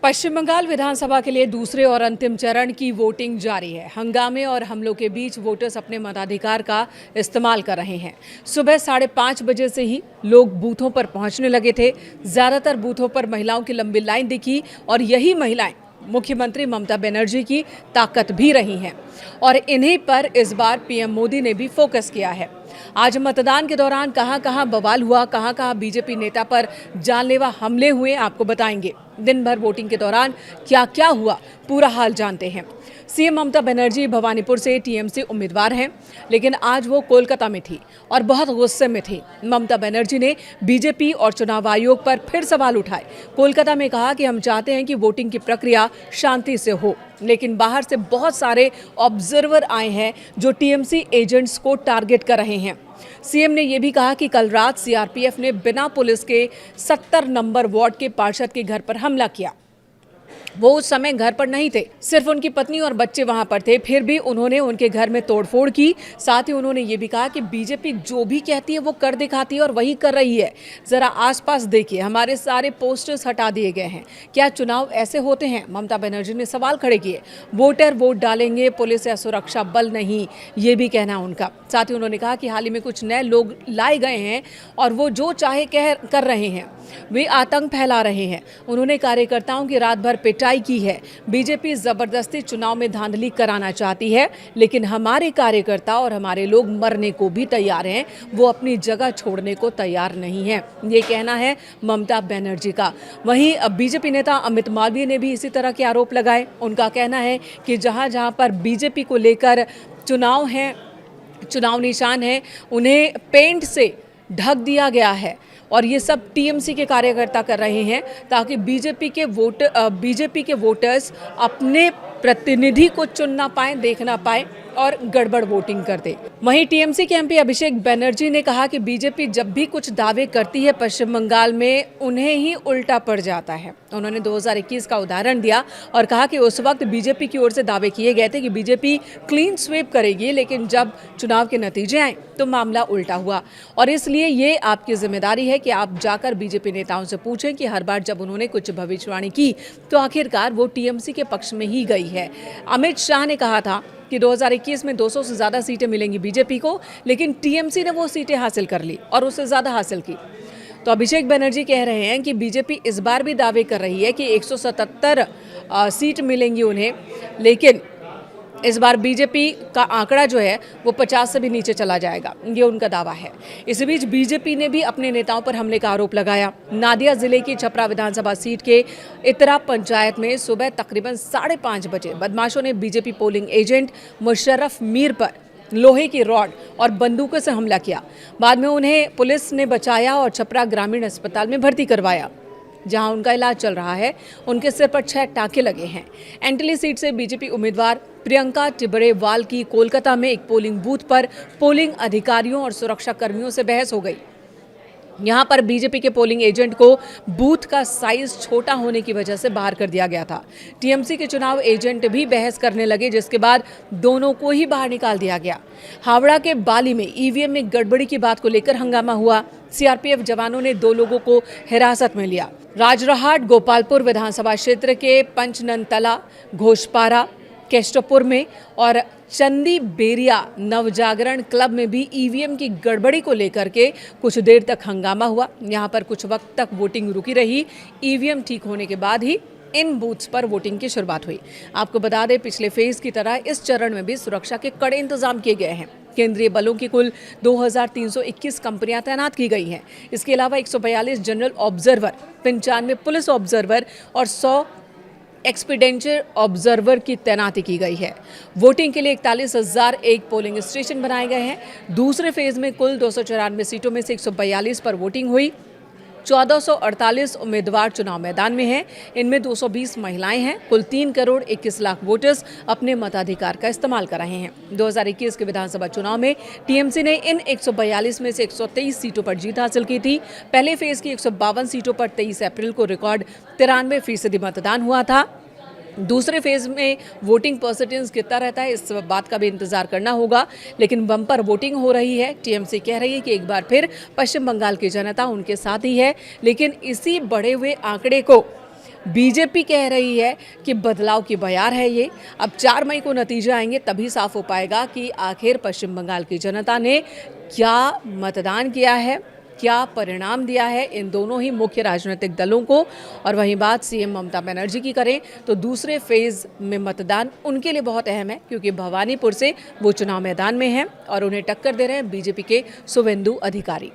पश्चिम बंगाल विधानसभा के लिए दूसरे और अंतिम चरण की वोटिंग जारी है। हंगामे और हमलों के बीच वोटर्स अपने मताधिकार का इस्तेमाल कर रहे हैं। सुबह 5:30 बजे से ही लोग बूथों पर पहुंचने लगे थे। ज्यादातर बूथों पर महिलाओं की लंबी लाइन दिखी और यही महिलाएं मुख्यमंत्री ममता बनर्जी की ताकत भी रही हैं और इन्हीं पर इस बार पीएम मोदी ने भी फोकस किया है। आज मतदान के दौरान कहां-कहां बवाल हुआ, कहां-कहां बीजेपी नेता पर जानलेवा हमले हुए, आपको बताएंगे। दिन भर वोटिंग के दौरान क्या-क्या हुआ, पूरा हाल जानते हैं। सीएम ममता बनर्जी भवानीपुर से टीएमसी उम्मीदवार हैं, लेकिन आज वो कोलकाता में थी और बहुत गुस्से में थी। ममता बनर्जी ने बीजेपी और चुनाव आयोग पर फिर सवाल उठाए। कोलकाता में कहा कि हम चाहते हैं कि वोटिंग की प्रक्रिया शांति से हो, लेकिन बाहर से बहुत सारे ऑब्जर्वर आए हैं जो टीएमसी एजेंट्स को टारगेट कर रहे हैं। सीएम ने यह भी कहा कि कल रात सीआरपीएफ ने बिना पुलिस के 70 नंबर वार्ड के पार्षद के घर पर हमला किया। वो उस समय घर पर नहीं थे, सिर्फ उनकी पत्नी और बच्चे वहां पर थे, फिर भी उन्होंने उनके घर में तोड़फोड़ की। साथ ही उन्होंने ये भी कहा कि बीजेपी जो भी कहती है वो कर दिखाती है और वही कर रही है। जरा आसपास देखिए, हमारे सारे पोस्टर्स हटा दिए गए हैं। क्या चुनाव ऐसे होते हैं? ममता बनर्जी ने सवाल खड़े किए। वोटर वोट डालेंगे, पुलिस या सुरक्षा बल नहीं, ये भी कहना उनका। साथ ही उन्होंने कहा कि हाल ही में कुछ नए लोग लाए गए हैं और वो जो चाहे कर रहे हैं, वे आतंक फैला रहे हैं। उन्होंने कार्यकर्ताओं की रात भर पिटाई की है। बीजेपी जबरदस्ती चुनाव में धांधली कराना चाहती है, लेकिन हमारे कार्यकर्ता और हमारे लोग मरने को भी तैयार हैं, वो अपनी जगह छोड़ने को तैयार नहीं है। ये कहना है ममता बनर्जी का। वहीं बीजेपी नेता अमित मालवीय ने भी इसी तरह के आरोप लगाए। उनका कहना है कि जहां जहां पर बीजेपी को लेकर चुनाव निशान है, उन्हें पेंट से ढक दिया गया है और ये सब टीएमसी के कार्यकर्ता कर रहे हैं ताकि बीजेपी के वोटर्स अपने प्रतिनिधि को चुन ना पाए, देख ना पाए और गड़बड़ वोटिंग कर दे। वहीं टीएमसी के एमपी अभिषेक बनर्जी ने कहा कि बीजेपी जब भी कुछ दावे करती है पश्चिम बंगाल में, उन्हें ही उल्टा पड़ जाता है। उन्होंने 2021 का उदाहरण दिया और कहा कि उस वक्त बीजेपी की ओर से दावे किए गए थे कि बीजेपी क्लीन स्वीप करेगी, लेकिन जब चुनाव के नतीजे आए तो मामला उल्टा हुआ और इसलिए ये आपकी जिम्मेदारी है कि आप जाकर बीजेपी नेताओं से पूछें कि हर बार जब उन्होंने कुछ भविष्यवाणी की तो आखिरकार वो टीएमसी के पक्ष में ही गई है। अमित शाह ने कहा था कि 2021 में 200 से ज़्यादा सीटें मिलेंगी बीजेपी को, लेकिन टीएमसी ने वो सीटें हासिल कर ली और उससे ज़्यादा हासिल की। तो अभिषेक बनर्जी कह रहे हैं कि बीजेपी इस बार भी दावे कर रही है कि 177 सीट मिलेंगी उन्हें, लेकिन इस बार बीजेपी का आंकड़ा जो है वो 50 से भी नीचे चला जाएगा, ये उनका दावा है। इस बीच बीजेपी ने भी अपने नेताओं पर हमले का आरोप लगाया। नादिया जिले की छपरा विधानसभा सीट के इतरा पंचायत में सुबह तकरीबन 5:30 बजे बदमाशों ने BJP polling agent Musharraf Mir पर लोहे की रॉड और बंदूकों से हमला किया। बाद में उन्हें पुलिस ने बचाया और छपरा ग्रामीण अस्पताल में भर्ती करवाया, जहां उनका इलाज चल रहा है। उनके सिर पर 6 टाँके लगे हैं। एंटली सीट से बीजेपी उम्मीदवार प्रियंका टिबरेवाल की कोलकाता में एक पोलिंग बूथ पर पोलिंग अधिकारियों और सुरक्षा कर्मियों से बहस हो गई। यहां पर बीजेपी के पोलिंग एजेंट को बूथ का साइज छोटा होने की वजह से बाहर कर दिया गया था। टीएमसी के चुनाव एजेंट भी बहस करने लगे, जिसके बाद दोनों को ही बाहर निकाल दिया गया। हावड़ा के बाली में ईवीएम में गड़बड़ी की बात को लेकर हंगामा हुआ। सीआरपीएफ जवानों ने 2 लोगों को हिरासत में लिया। राजरहाट गोपालपुर विधानसभा क्षेत्र के पंचननतला, घोषपारा, केष्टपुर में और चंदी बेरिया नवजागरण क्लब में भी ईवीएम की गड़बड़ी को लेकर के कुछ देर तक हंगामा हुआ। यहां पर कुछ वक्त तक वोटिंग रुकी रही। ईवीएम ठीक होने के बाद ही इन बूथ्स पर वोटिंग की शुरुआत हुई। आपको बता दें, पिछले फेज की तरह इस चरण में भी सुरक्षा के कड़े इंतजाम किए गए हैं। केंद्रीय बलों की कुल 2321 कंपनियां तैनात की गई हैं। इसके अलावा 142 जनरल ऑब्जर्वर, 95 पुलिस ऑब्जर्वर और 100 एक्सपीडेंचर ऑब्जर्वर की तैनाती की गई है। वोटिंग के लिए 41,001 पोलिंग स्टेशन बनाए गए हैं। दूसरे फेज में कुल 294 सीटों में से 142 पर वोटिंग हुई। 1448 उम्मीदवार चुनाव मैदान में हैं। इनमें 220 महिलाएं हैं। कुल 3 करोड़ 21 लाख वोटर्स अपने मताधिकार का इस्तेमाल कर रहे हैं। 2021 के विधानसभा चुनाव में टीएमसी ने इन 142 में से 123 सीटों पर जीत हासिल की थी। पहले फेज की 152 सीटों पर 23 अप्रैल को रिकॉर्ड 93% मतदान हुआ था। दूसरे फेज में वोटिंग परसेंटेज कितना रहता है, इस बात का भी इंतजार करना होगा, लेकिन बम्पर वोटिंग हो रही है। टीएमसी कह रही है कि एक बार फिर पश्चिम बंगाल की जनता उनके साथ ही है, लेकिन इसी बढ़े हुए आंकड़े को बीजेपी कह रही है कि बदलाव की बयार है ये। अब 4 मई को नतीजे आएंगे, तभी साफ हो पाएगा कि आखिर पश्चिम बंगाल की जनता ने क्या मतदान किया है, क्या परिणाम दिया है इन दोनों ही मुख्य राजनीतिक दलों को। और वहीं बात सीएम ममता बनर्जी की करें तो दूसरे फेज में मतदान उनके लिए बहुत अहम है, क्योंकि भवानीपुर से वो चुनाव मैदान में हैं और उन्हें टक्कर दे रहे हैं बीजेपी के शुवेंदु अधिकारी।